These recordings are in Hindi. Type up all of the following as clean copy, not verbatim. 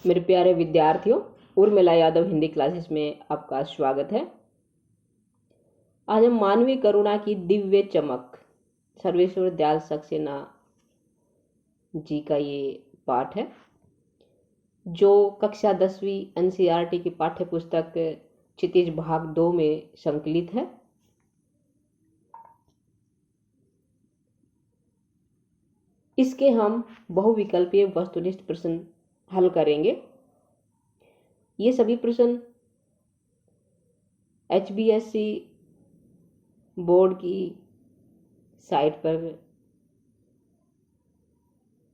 मेरे प्यारे विद्यार्थियों, उर्मिला यादव हिंदी क्लासेस में आपका स्वागत है। आज हम मानवीय करुणा की दिव्य चमक सर्वेश्वर दयाल सक्सेना जी का ये पाठ है, जो कक्षा 10वीं एनसीईआरटी की पाठ्य पुस्तक क्षितिज भाग 2 में संकलित है। इसके हम बहुविकल्पीय वस्तुनिष्ठ प्रश्न हल करेंगे। ये सभी प्रश्न HBSC बोर्ड की साइट पर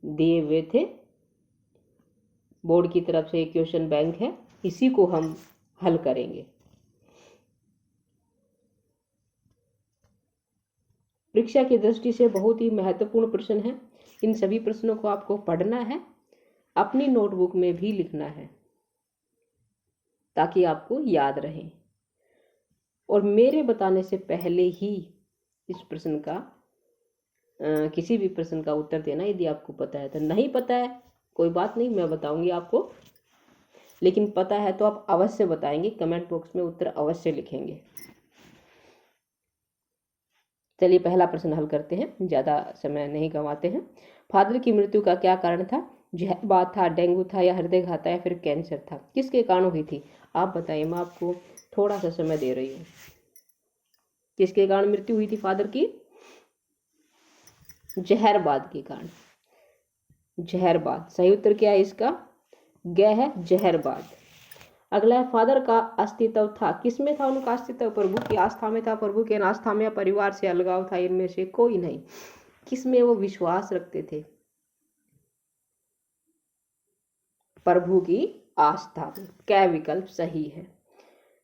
दिए हुए थे। बोर्ड की तरफ से एक क्वेश्चन बैंक है, इसी को हम हल करेंगे। परीक्षा की दृष्टि से बहुत ही महत्वपूर्ण प्रश्न है। इन सभी प्रश्नों को आपको पढ़ना है, अपनी नोटबुक में भी लिखना है ताकि आपको याद रहे। और मेरे बताने से पहले ही इस प्रश्न का किसी भी प्रश्न का उत्तर देना, यदि आपको पता है। तो नहीं पता है कोई बात नहीं, मैं बताऊंगी आपको, लेकिन पता है तो आप अवश्य बताएंगे, कमेंट बॉक्स में उत्तर अवश्य लिखेंगे। चलिए पहला प्रश्न हल करते हैं, ज़्यादा समय नहीं गंवाते हैं। फादर की मृत्यु का क्या कारण था? जहरबाद था, डेंगू था, या हृदयघात था, या फिर कैंसर था? किसके कारण हुई थी? आप बताइए, मैं आपको थोड़ा सा समय दे रही हूँ। किसके कारण मृत्यु हुई थी फादर की? जहरबाद के कारण। जहरबाद सही उत्तर क्या है इसका? ग है जहरबाद। अगला है, फादर का अस्तित्व था, किसमें था उनका अस्तित्व? प्रभु की आस्था में था, प्रभु के आस्था में, या परिवार से अलगाव था? इनमें से कोई नहीं। किसमें वो विश्वास रखते थे? प्रभु की आस्था में। क्या विकल्प सही है?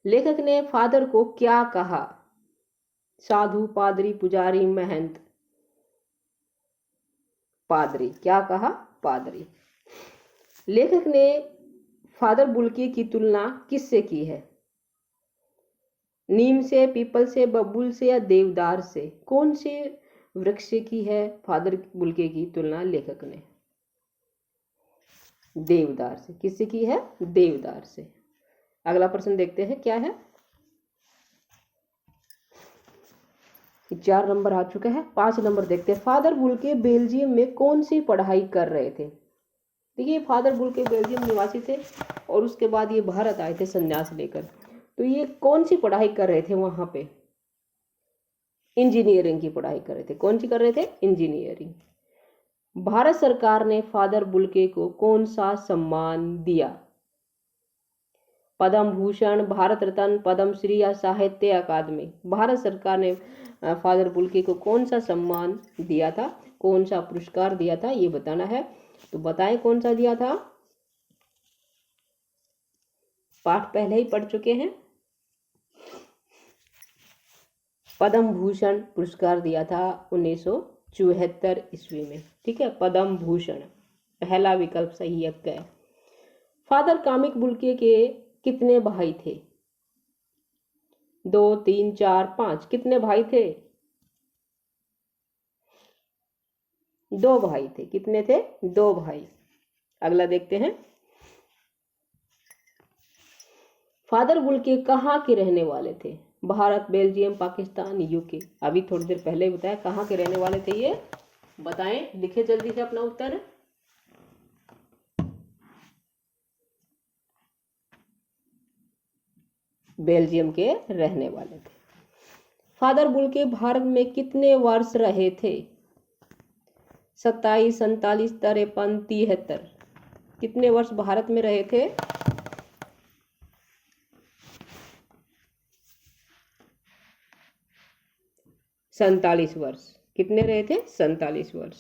लेखक ने फादर को क्या कहा? साधु, पादरी, पुजारी, महंत? पादरी। क्या कहा? पादरी। लेखक ने फादर बुल्के की तुलना किससे की है? नीम से, पीपल से, बबूल से, या देवदार से? कौन से वृक्ष से की है फादर बुल्के की तुलना लेखक ने? देवदार से। किससे की है? देवदार से। अगला प्रश्न देखते हैं क्या है। 4 नंबर आ चुका है, 5 नंबर देखते हैं। फादर बुल्के बेल्जियम में कौन सी पढ़ाई कर रहे थे? देखिए, फादर बुल्के बेल्जियम निवासी थे और उसके बाद ये भारत आए थे संन्यास लेकर। तो ये कौन सी पढ़ाई कर रहे थे वहां पे? इंजीनियरिंग की पढ़ाई कर रहे थे। कौन सी कर रहे थे? इंजीनियरिंग। भारत सरकार ने फादर बुल्के को कौन सा सम्मान दिया? पद्म भूषण, भारत रत्न, पद्मश्री, या साहित्य अकादमी? भारत सरकार ने फादर बुल्के को कौन सा सम्मान दिया था, कौन सा पुरस्कार दिया था, ये बताना है। तो बताएं कौन सा दिया था। पाठ पहले ही पढ़ चुके हैं। पद्म भूषण पुरस्कार दिया था 1974 ईस्वी में। ठीक है, पद्म भूषण पहला विकल्प सही है। फादर कामिक बुल्के के कितने भाई थे? 2, 3, 4, 5? कितने भाई थे? 2 भाई थे। कितने थे? 2 भाई। अगला देखते हैं। फादर बुल्के कहाँ के रहने वाले थे? Bharat, Belgium, Pakistan, UK? अभी थोड़ी देर पहले बताया कहाँ के रहने वाले थे ये, बताएं, लिखे जल्दी से अपना उत्तर। बेल्जियम के रहने वाले थे। फादर बुल्के भारत में कितने वर्ष रहे थे? 27, 47, 53, 73? कितने वर्ष भारत में रहे थे? 47 वर्ष। कितने रहे थे? 47 वर्ष।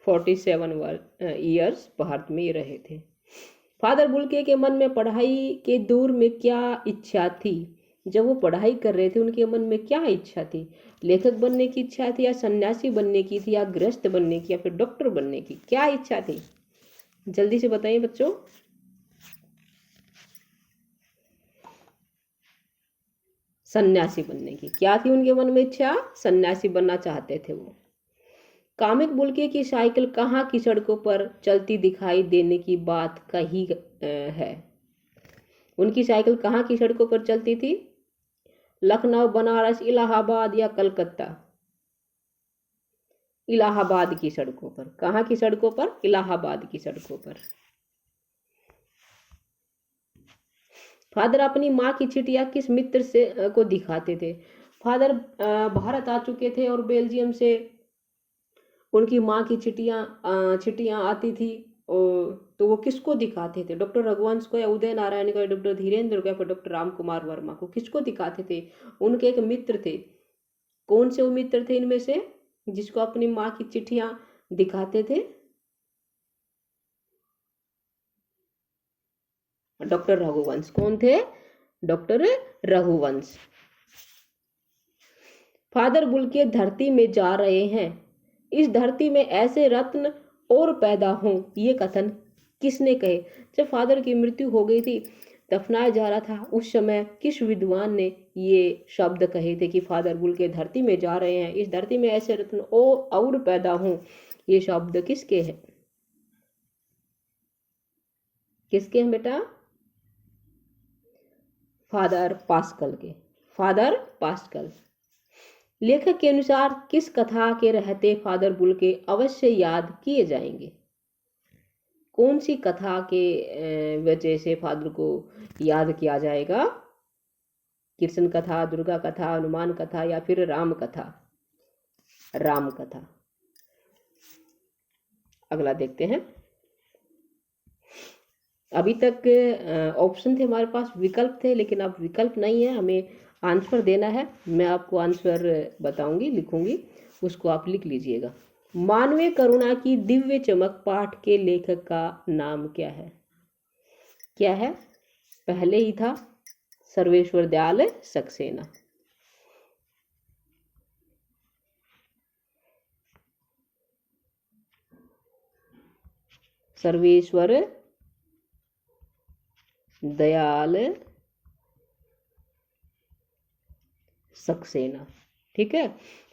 47 ईयर्स भारत में ही रहे थे। फादर बुल्के के मन में पढ़ाई के दौर में क्या इच्छा थी? जब वो पढ़ाई कर रहे थे उनके मन में क्या इच्छा थी? लेखक बनने की इच्छा थी, या सन्यासी बनने की थी, या गृहस्थ बनने की, या फिर डॉक्टर बनने की? क्या इच्छा थी? जल्दी से बताइए बच्चों। सन्यासी बनने की। क्या थी उनके मन में इच्छा? सन्यासी बनना चाहते थे वो। कामिक बुल्के की साइकिल कहाँ की सड़कों पर चलती दिखाई देने की बात कही है? उनकी साइकिल कहाँ की सड़कों पर चलती थी? लखनऊ, बनारस, इलाहाबाद या कलकत्ता? इलाहाबाद की सड़कों पर। कहाँ की सड़कों पर? इलाहाबाद की सड़कों पर। फादर अपनी माँ की चिट्ठियाँ किस मित्र से को दिखाते थे? फादर भारत आ चुके थे और बेल्जियम से उनकी माँ की चिट्ठियाँ आती थी, और तो वो किसको दिखाते थे? डॉक्टर रघुवंश को, या उदय नारायण को, या डॉक्टर धीरेन्द्र को, या फिर डॉक्टर राम कुमार वर्मा को? किसको दिखाते थे? उनके एक मित्र थे। कौन से वो मित्र थे इनमें से जिसको अपनी माँ की चिट्ठियाँ दिखाते थे? डॉक्टर रघुवंश। कौन थे? डॉक्टर रघुवंश। फादर बुल्के धरती में जा रहे हैं, इस धरती में ऐसे रत्न और पैदा हों, ये कथन किसने कहे? जब फादर की मृत्यु हो गई थी, दफनाया जा रहा था, उस समय किस विद्वान ने ये शब्द कहे थे कि फादर बुल्के धरती में जा रहे हैं, इस धरती में ऐसे रत्न और पैदा हों? ये शब्द किसके हैं? किसके हैं बेटा? फादर पास्कल के। Father pascal. लेखक के अनुसार किस कथा के रहते फादर बुल्के अवश्य याद किए जाएंगे? कौन सी कथा के वजह से फादर को याद किया जाएगा? कृष्ण कथा, दुर्गा कथा, हनुमान कथा, या फिर राम कथा? राम कथा। अगला देखते हैं। अभी तक ऑप्शन थे हमारे पास, विकल्प थे, लेकिन अब विकल्प नहीं है, हमें आंसर देना है। मैं आपको आंसर बताऊंगी, लिखूंगी, उसको आप लिख लीजिएगा। मानवीय करुणा की दिव्य चमक पाठ के लेखक का नाम क्या है? क्या है? पहले ही था, सर्वेश्वर दयाल सक्सेना। सर्वेश्वर दयाल सक्सेना। ठीक है,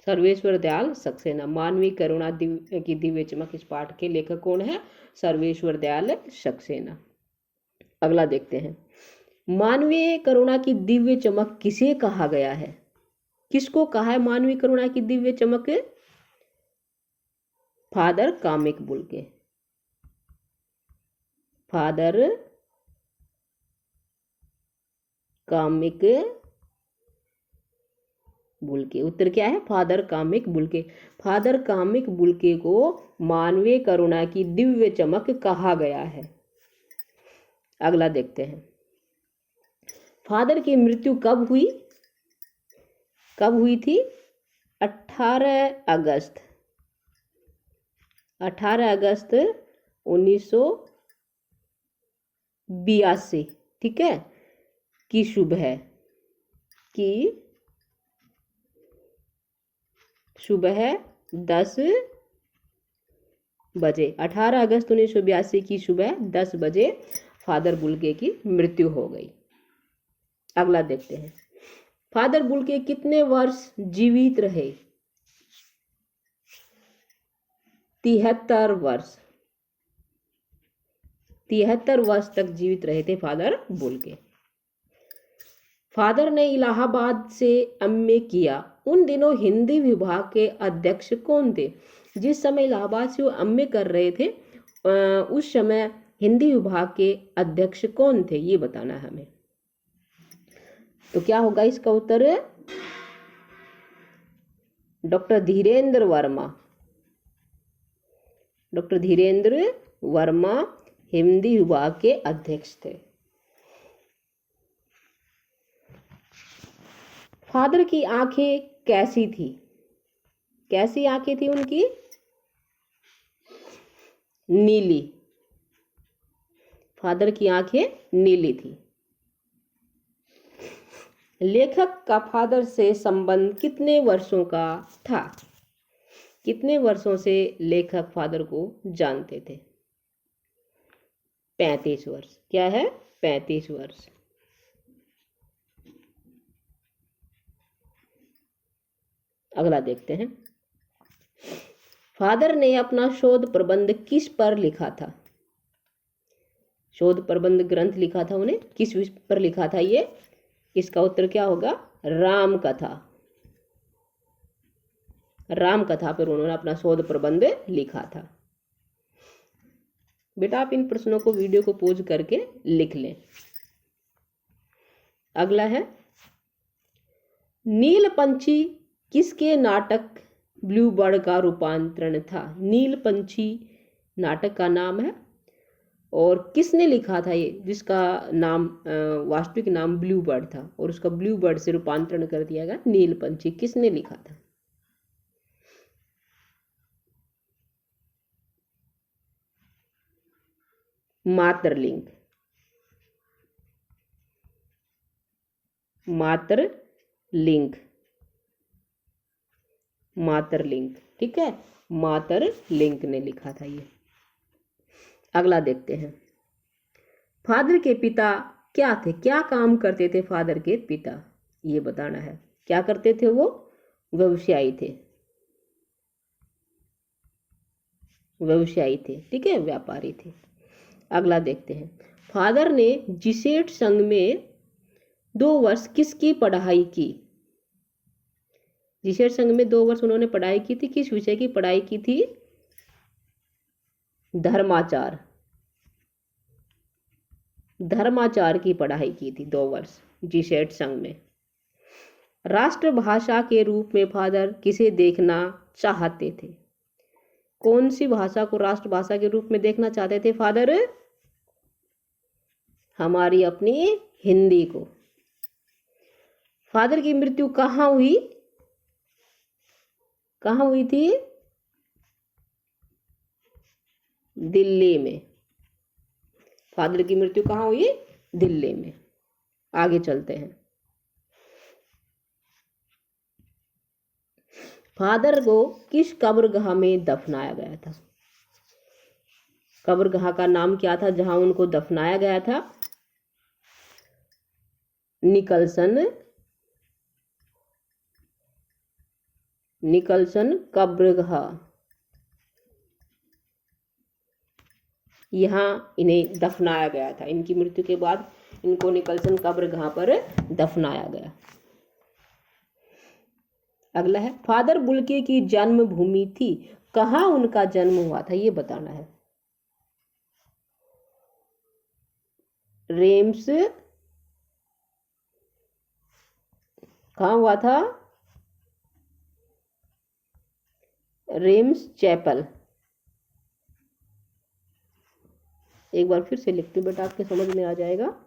सर्वेश्वर दयाल सक्सेना। मानवीय करुणा की दिव्य चमक इस पाठ के लेखक कौन है? सर्वेश्वर दयाल सक्सेना। अगला देखते हैं। मानवीय करुणा की दिव्य चमक किसे कहा गया है? किसको कहा है मानवीय करुणा की दिव्य चमक? Father Camille Bulcke. Father Camille Bulcke. उत्तर क्या है? Father Camille Bulcke. Father Camille Bulcke को मानवीय करुणा की दिव्य चमक कहा गया है। अगला देखते हैं। फादर की मृत्यु कब हुई? कब हुई थी? 18 अगस्त 1982, ठीक है, की सुबह की सुबह 10 बजे। 18 अगस्त 1982 की सुबह 10 बजे फादर बुल्के की मृत्यु हो गई। अगला देखते हैं। फादर बुल्के कितने वर्ष जीवित रहे? 73 वर्ष। 73 वर्ष तक जीवित रहे थे फादर बुल्के। फादर ने इलाहाबाद से एमए किया, उन दिनों हिंदी विभाग के अध्यक्ष कौन थे? जिस समय इलाहाबाद से वो एमए कर रहे थे, उस समय हिंदी विभाग के अध्यक्ष कौन थे, ये बताना है हमें। तो क्या होगा इसका उत्तर? डॉक्टर धीरेन्द्र वर्मा। डॉक्टर धीरेन्द्र वर्मा हिंदी विभाग के अध्यक्ष थे। फादर की आंखें कैसी थी? कैसी आंखें थी उनकी? नीली। फादर की आंखें नीली थी। लेखक का फादर से संबंध कितने वर्षों का था? कितने वर्षों से लेखक फादर को जानते थे? 35 वर्ष। क्या है? 35 वर्ष। अगला देखते हैं। फादर ने अपना शोध प्रबंध किस पर लिखा था? शोध प्रबंध ग्रंथ लिखा था उन्हें, किस विषय पर लिखा था ये? इसका उत्तर क्या होगा? राम कथा। राम कथा पर उन्होंने अपना शोध प्रबंध लिखा था। बेटा आप इन प्रश्नों को वीडियो को पॉज करके लिख लें। अगला है, नील पंछी किसके नाटक ब्लू बर्ड का रूपांतरण था? नील पंछी नाटक का नाम है और किसने लिखा था ये, जिसका नाम वास्तविक नाम ब्लू बर्ड था और उसका ब्लू बर्ड से रूपांतरण कर दिया गया नील पंछी, किसने लिखा था? मातरलिंग। मातरलिंग, मातरलिंग, ठीक है, मातरलिंग ने लिखा था ये। अगला देखते हैं, फादर के पिता क्या थे? क्या काम करते थे फादर के पिता? ये बताना है। क्या करते थे वो? व्यवसायी थे, व्यवसायी थे, ठीक है, व्यापारी थे। अगला देखते हैं, फादर ने जिसेट संघ में 2 वर्ष किसकी पढ़ाई की? जिसेट संघ में 2 वर्ष उन्होंने पढ़ाई की थी, किस विषय की पढ़ाई की थी? धर्माचार। धर्माचार की पढ़ाई की थी 2 वर्ष जिसेट संघ में। राष्ट्रभाषा के रूप में फादर किसे देखना चाहते थे? कौन सी भाषा को राष्ट्रभाषा के रूप में देखना चाहते थे फादर? हमारी अपनी हिंदी को। फादर की मृत्यु कहाँ हुई? कहाँ हुई थी? दिल्ली में। फादर की मृत्यु कहाँ हुई? दिल्ली में। आगे चलते हैं, फादर को किस कब्रगाह में दफनाया गया था? कब्रगाह का नाम क्या था जहां उनको दफनाया गया था? निकलसन, निकलसन कब्रगाह। यहाँ इन्हें दफनाया गया था। इनकी मृत्यु के बाद इनको निकलसन कब्रगाह पर दफनाया गया। अगला है, फादर बुल्के की जन्मभूमि थी, कहाँ उनका जन्म हुआ था? ये बताना है। रेम्स, कहाँ हुआ था? Reims chapel. एक बार फिर से लिखते बेटा, आपके समझ में आ जाएगा।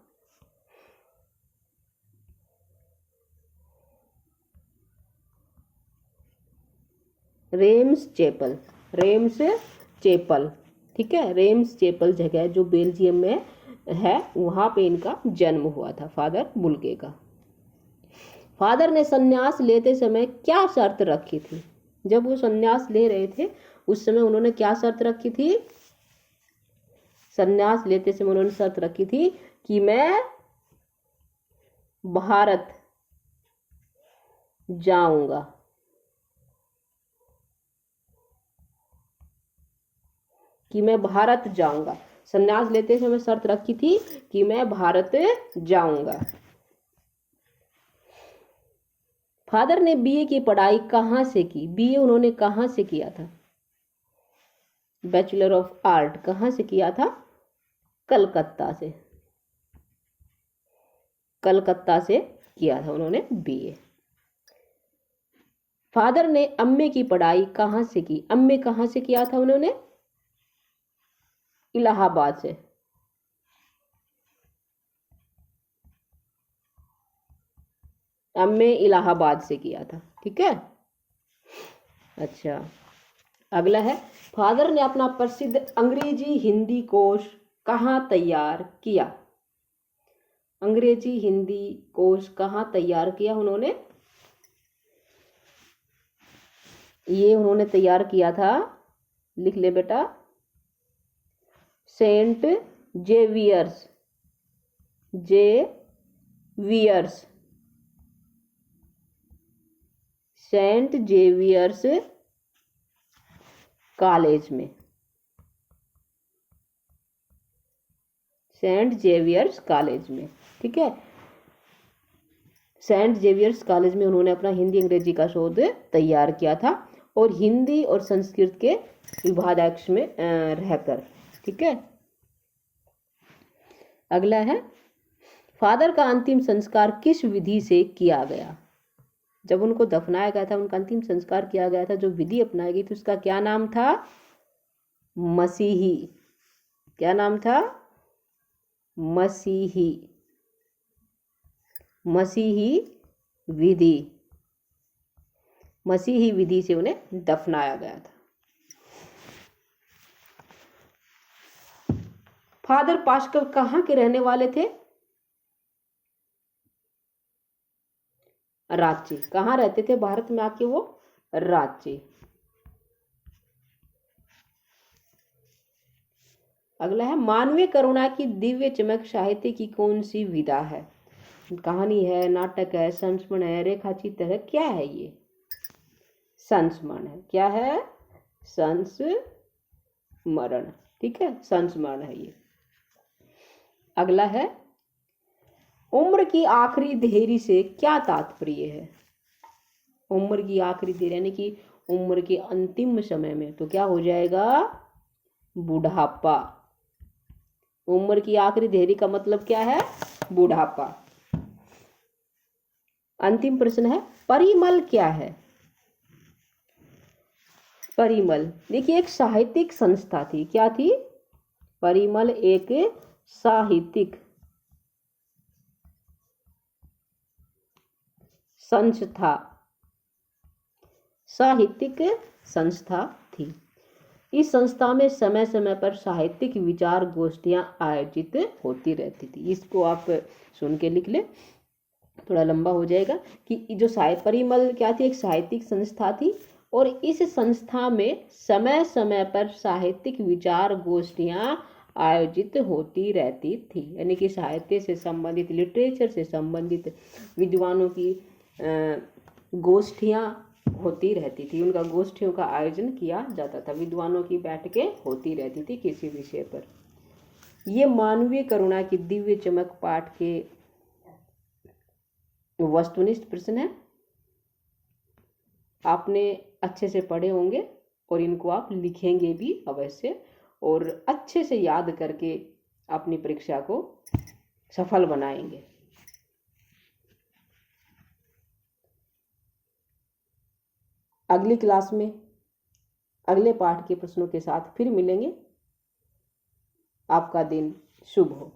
रेम्स चैपल, रेम्स चैपल, ठीक है, रेम्स चैपल जगह जो बेल्जियम में है, वहां पे इनका जन्म हुआ था फादर बुल्के का। फादर ने संन्यास लेते समय क्या शर्त रखी थी? जब वो संन्यास ले रहे थे उस समय उन्होंने क्या शर्त रखी थी? संन्यास लेते समय उन्होंने शर्त रखी थी कि मैं भारत जाऊंगा। कि मैं भारत जाऊंगा। संन्यास लेते समय शर्त रखी थी कि मैं भारत जाऊंगा। फादर ने बीए की पढ़ाई कहाँ से की? बीए उन्होंने कहाँ से किया था? बैचलर ऑफ आर्ट कहाँ से किया था? कलकत्ता से। कलकत्ता से किया था उन्होंने बीए। फादर ने एमए की पढ़ाई कहाँ से की? एमए कहाँ से किया था उन्होंने? इलाहाबाद से। एमए इलाहाबाद से किया था, ठीक है। अच्छा, अगला है, फादर ने अपना प्रसिद्ध अंग्रेजी हिंदी कोश कहाँ तैयार किया? अंग्रेजी हिंदी कोश कहाँ तैयार किया उन्होंने? ये उन्होंने तैयार किया था, लिख ले बेटा, saint Xavier's, Xavier's, saint Xavier's college में, सेंट जेवियर्स कॉलेज में, ठीक है। सेंट जेवियर्स कॉलेज में उन्होंने अपना हिंदी अंग्रेजी का शोध तैयार किया था, और हिंदी और संस्कृत के विभागाध्यक्ष में रहकर, ठीक है। अगला है, फादर का अंतिम संस्कार किस विधि से किया गया? जब उनको दफनाया गया था, उनका अंतिम संस्कार किया गया था, जो विधि अपनाई गई थी उसका क्या नाम था? मसीही। क्या नाम था? मसीही। मसीही विधि। मसीही विधि से उन्हें दफनाया गया था। फादर पास्कल कहाँ के रहने वाले थे? रांची। कहाँ रहते थे भारत में आके वो? रांची। अगला है, मानवीय करुणा की दिव्य चमक साहित्य की कौन सी विधा है? कहानी है, नाटक है, संस्मरण है, रेखाचित्र है, क्या है ये? संस्मरण है। क्या है? संस्मरण, ठीक है, संस्मरण है ये। अगला है, उम्र की आखिरी देरी से क्या तात्पर्य है? उम्र की आखिरी देरी यानी कि उम्र के अंतिम समय में, तो क्या हो जाएगा? बुढ़ापा। उम्र की आखिरी देरी का मतलब क्या है? बुढ़ापा। अंतिम प्रश्न है, परिमल क्या है? परिमल, देखिए, एक साहित्यिक संस्था थी। क्या थी? परिमल एक साहित्यिक संस्था, साहित्यिक संस्था थी। इस संस्था में समय समय पर साहित्यिक विचार गोष्ठियां आयोजित होती रहती थी। इसको आप सुन के लिख ले, थोड़ा लंबा हो जाएगा। कि जो परिमल क्या थी? एक साहित्यिक संस्था थी, और इस संस्था में समय समय पर साहित्यिक विचार गोष्ठियां आयोजित होती रहती थी। यानी कि साहित्य से संबंधित, लिटरेचर से संबंधित विद्वानों की गोष्ठियां होती रहती थी। उनका गोष्ठियों का आयोजन किया जाता था। विद्वानों की बैठकें होती रहती थी किसी विषय पर। ये मानवीय करुणा की दिव्य चमक पाठ के वस्तुनिष्ठ प्रश्न है। आपने अच्छे से पढ़े होंगे और इनको आप लिखेंगे भी अवश्य, और अच्छे से याद करके अपनी परीक्षा को सफल बनाएंगे। अगली क्लास में अगले पाठ के प्रश्नों के साथ फिर मिलेंगे। आपका दिन शुभ हो।